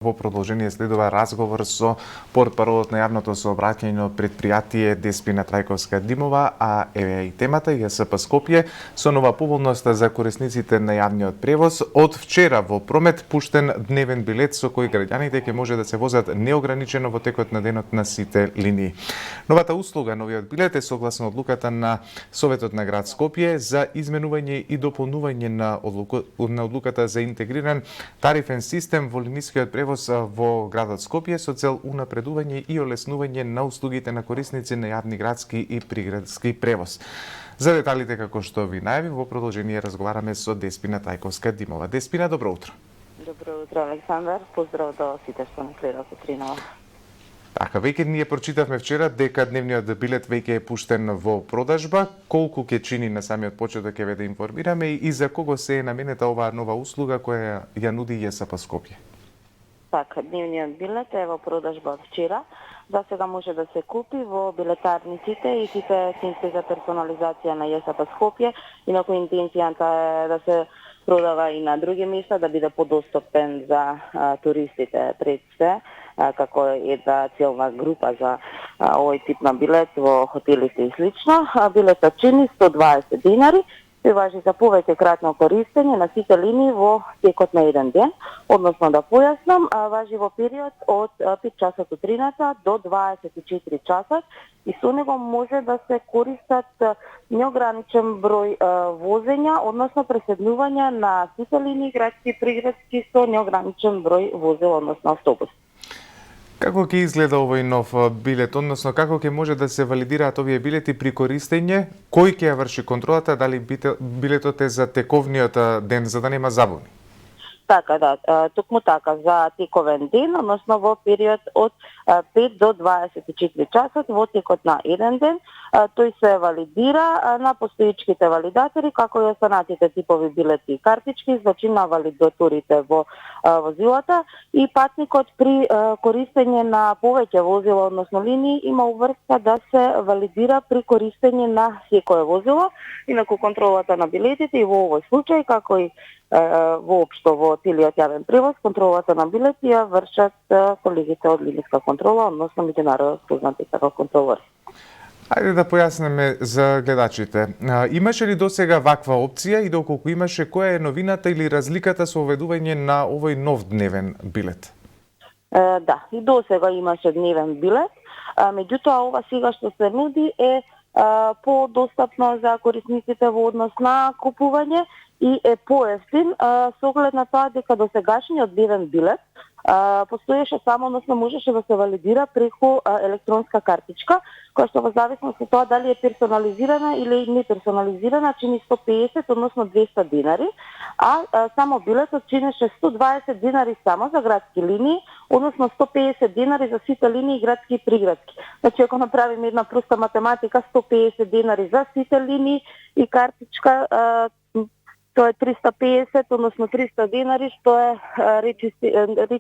Во продолжение следува разговор со портпаролот на јавното сообраќајно предпријатие Деспина Трајковска-Димова, а еве и темата ЈСП Скопје со нова поволност за корисниците на јавниот превоз. Од вчера во промет пуштен дневен билет со кој граѓаните ќе може да се возат неограничено во текот на денот на сите линии. Новата услуга, новиот билет е согласно одлуката на Советот на град Скопје за изменување и дополнување на одлуката за интегриран тарифен систем во линискиот превоз во градот Скопје со цел унапредување и олеснување на услугите на корисници на јавни градски и приградски превоз. За деталите, како што ви најави, во продолжение разговараме со Деспина Трајковска-Димова. Деспина, добро утро. Добро утро, Александар. Поздрав до сите што не гледаат утринава. Така, веќе ние прочитавме вчера дека дневниот билет веќе е пуштен во продажба. Колку ќе чини на самиот почеток ќе ве да информираме и за кого се е наменета оваа нова услуга која ја нуди ЈСП Скопје? Така, дневниот билет е во продажба од вчера. За сега може да се купи во билетарниците и сите центри за персонализација на ЈСП Скопје. Инаку интенцијата е да се продава и на други места, да биде подостапен за туристите пред се, како една целна група за овој тип на билет во хотелите и слично. Билетот чини 120 динари. Се важи за повеќе кратно користење на сите линии во текот на еден ден, односно да појаснам, важи во период од 5 часот утрината до 24 часот и со него може да се користат неограничен број возења, односно преседнување на сите линии градски и приградски со неограничен број возила, односно автобус. Како ќе изгледа овој нов билет, односно како ќе може да се валидираат овие билети при користење, кој ќе ја врши контролата, дали билетот е за тековниот ден, за да нема забуни? Така, да, токму така, за тековен ден, односно во период од 5 до 24 часот, во текот на еден ден, тој се валидира на постоечките валидатори, како и останатите типови билети и картички, значи на валидаторите во возилата и патникот при користење на повеќе возила, односно линии, има уврска да се валидира при користење на секое возило, инаку контролата на билетите и во овој случај, како и воопшто во целиот јавен превоз, контролата на билети ја вршат колегите од линиска контрола, односно меѓународно познати како контролори. Ајде да појаснеме за гледачите. Имаше ли досега ваква опција и доколку имаше, која е новината или разликата со введување на овој нов дневен билет? Да, и досега имаше дневен билет, меѓутоа ова сега што се нуди е подостапно за корисниците во однос на купување и е поевтин со оглед на тоа дека досегашниот дневен билет постоеше само, односно можеше да се валидира преку електронска картичка, која што во зависност од тоа дали е персонализирана или не персонализирана, чини 150, односно 200 динари, а само билетот чинеше 120 динари само за градски линии, односно 150 динари за сите линии градски и приградски. Значи, ако направиме една проста математика, 150 динари за сите линии и картичка, тоа е 350, односно 300 динари, што е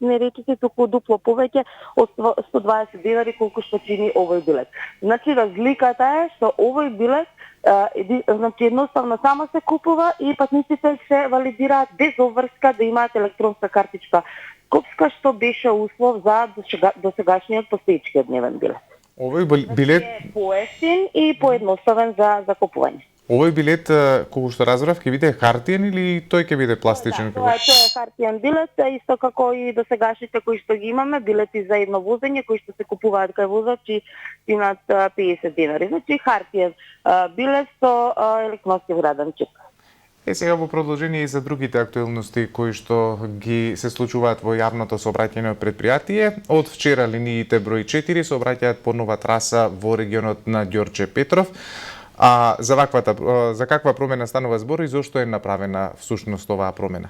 не речиси, туку дупло повеќе од 120 динари колку што чини овој билет. Значи, разликата е што овој билет значи едноставно само се купува и патниците се валидираат без обврска да имаат електронска картичка скопска, што беше услов за досегашниот постоечкиот дневен билет. Овој билет е поевтин и поедноставен за купување. Овој билет, колку што разбрав, ќе биде хартиен или тој ќе биде пластичен? Да, тоа е хартиен билет, исто како и досегашните кои што ги имаме, билети за едно возење кои што се купуваат кај возачи и над 50 динари. Значи хартиен билет со електронски вграден чип. Сега во продолжение и за другите актуелности кои што ги се случуваат во јавното сообраќајно предпријатие, од вчера линиите број 4 сообраќаат по нова траса во регионот на Ѓорче Петров. А за каква промена станува збор и зошто е направена всушност оваа промена?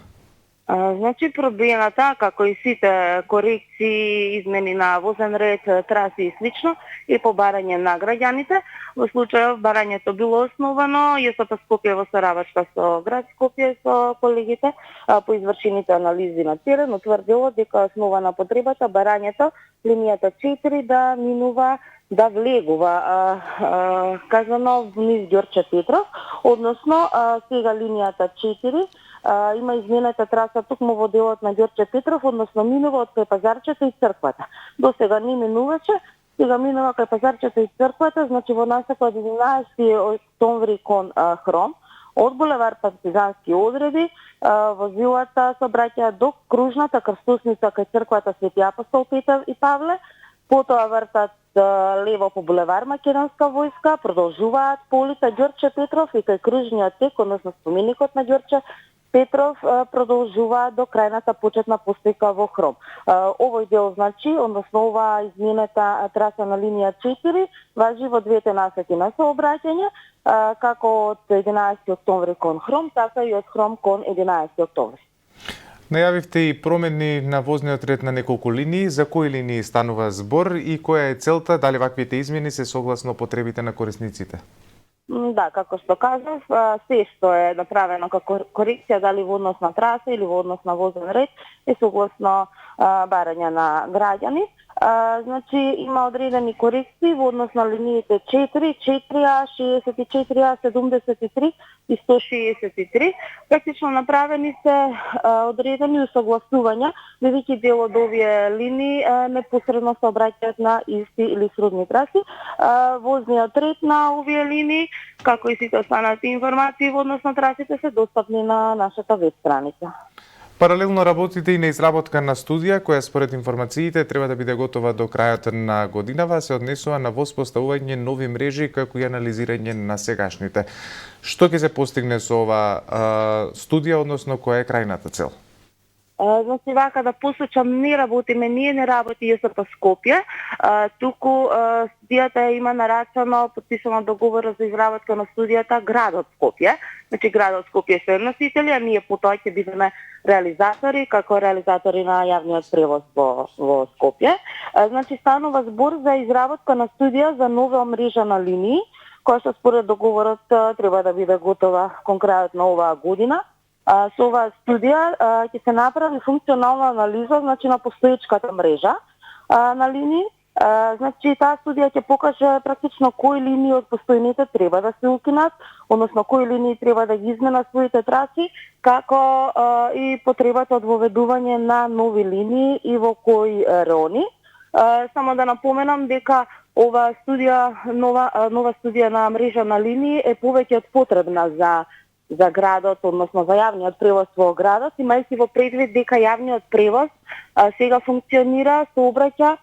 Значи пробиената, како и сите корекции, измени на возен ред, траси и слично, и по барање на граѓаните. Во случајов барањето било основано, ЈСП Скопје во соработка со град Скопје со колегите по извршените анализи на терен утврдило дека основа на потребата барањето линијата 4 да минува да влегува казано низ Ѓорче Петров, односно сега линијата 4 има изменета траса токму во делот на Ѓорче Петров, односно минува од кај пазарчето и црквата. До сега не минуваше, сега минува кај пазарчето и црквата, значи во насока од 11 октомври кон Хром. Од булевар Партизански одреди, возилата се обраќаат до кружната крстосница кај црквата Свети Апостол Петар и Павле, потоа вртат лево по булевар Македонска војска, продолжуваат по улица Ѓорче Петров и кај кружниот тек, односно споменикот на Ѓорче Петров, продолжуваат до крајната почетна постојка во Хром. Овој дел, значи, односно ова изменета траса на линија 4, важи во двете насоки на сообраќање, како од 11 октомври кон Хром, така и од Хром кон 11 октомври. Најавивте и промени на возниот ред на неколку линии. За кои линии станува збор и која е целта? Дали ваквите измени се согласно потребите на корисниците? Да, како што кажав, се што е направено како корекција, дали во однос на траса или во однос на возен ред, е согласно барања на граѓани. Значи, има одредени корекции во однос на линиите 4, 4А, 64А, 73 и 163. Практично направени се одредени усогласувања, бидејќи дел од овие линии непосредно се обраќаат на исти или сродни траси. Возниот ред на овие линии, како и сите останати информации во однос на трасите, се достапни на нашата веб страница. Паралелно работите и на изработка на студија, која според информациите треба да биде готова до крајот на годинава, се однесува на воспоставување нови мрежи како и анализирање на сегашните. Што ќе се постигне со ова студија, односно која е крајната цел? Значи, вака да посочам, не работиме, ние не работи ЈСП Скопје, туку студијата има нарачано, подписано договор за изработка на студијата градот Скопје. Значи, градот Скопје се носители, а ние потоа ќе бидеме реализатори, како реализатори на јавниот превоз во Скопје. Значи, станува збор за изработка на студија за нова мрежа на линии, која што според договорот треба да биде готова кон крајот на оваа година. Со оваа студија ќе се направи функционална анализа, значи, на постоечката мрежа на линии. Значи, таа студија ќе покаже практично кои линии од постојните треба да се укинат, односно кои линии треба да ги изменат своите траси, како и потребата од воведување на нови линии и во кои реони. Само да напоменам дека ова студија, нова студија на мрежа на линии е повеќе од потребна за градот, односно за јавниот превоз во градот, имајќи во предвид дека јавниот превоз сега функционира, се обраќа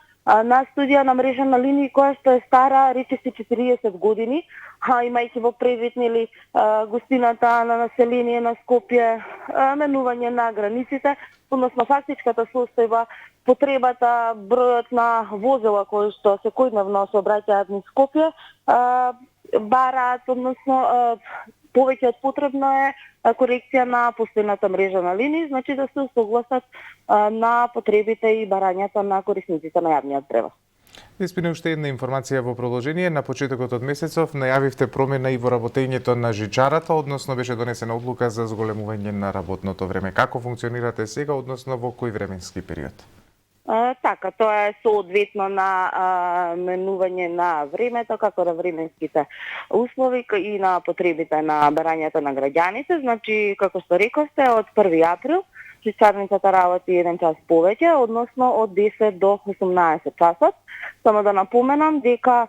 на студија на мрежа на линии која што е стара речиси 40 години, имајќи во предвид густината на население на Скопје, менување на границите, односно фактичката состојба, потребата, бројот на возила кои што секојдневно се обраќаат низ Скопје, бараат, односно повеќе од потребно е корекција на постојната мрежа на линии, значи да се согласат на потребите и барањата на корисниците на јавниот превоз. Деспина, уште една информација во продолжение. На почетокот од месецов најавивте промена и во работењето на жичарата, односно беше донесена одлука за зголемување на работното време. Како функционирате сега, односно во кој временски период? Така, тоа е соодветно на менување на времето, како на временските услови и на потребите на барањата на граѓаните. Значи, како што рековте, од 1 април жичарницата работи 1 час повеќе, односно од 10 до 18 часот. Само да напоменам дека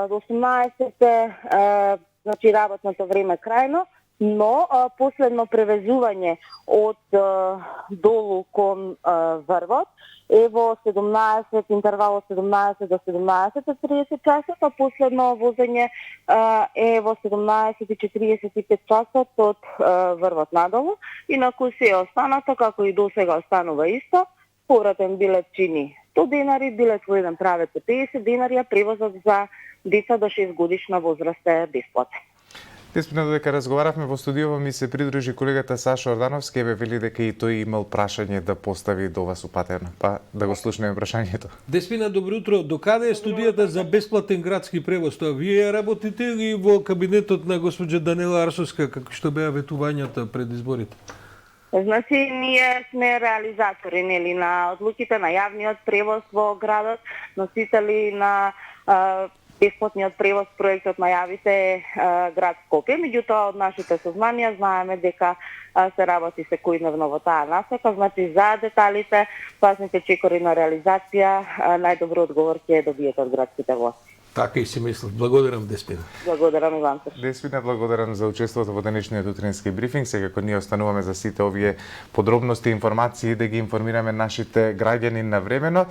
до 18 е значи работното време крајно, но последно превезување од долу кон врвот е во 17, интервал од 17 до 17:30 часот, а последно возење е во 17:45 часот од врвот надолу. Инаку се останато, како и до сега останува исто, повратен билет чини 100 денари, билет во еден правец е 50 денари, а превозот за деца до 6 годишна возраст е бесплатен. Деспина, додека разговаравме во студиово, ми се придружи колегата Сашо Ордановски, бе вели дека и тој имал прашање да постави до вас упатено. Па да го слушнеме прашањето. Деспина, добро утро. Докаде е студијата за бесплатен градски превоз? Тоа вие работите или во кабинетот на госпоđа Данела Арсовска, како што беа ветувањата пред изборите? Значи, ние сме реализатори на одлуките на јавниот превоз во градот, носители на бесплатниот превоз проектот најавите град Скопје, меѓутоа од нашите сознанија знаеме дека се работи секојдневно во таа насока, значи за деталите, пасните чекори на реализација, најдобро одговор ќе добиете од градските власти. Така и си мислев. Благодарам, Деспина. Благодарам и вам. Деспина, благодарам за учеството во денешниот утрински брифинг. Секако ние остануваме за сите овие подробности и информации да ги информираме нашите граѓани навремено.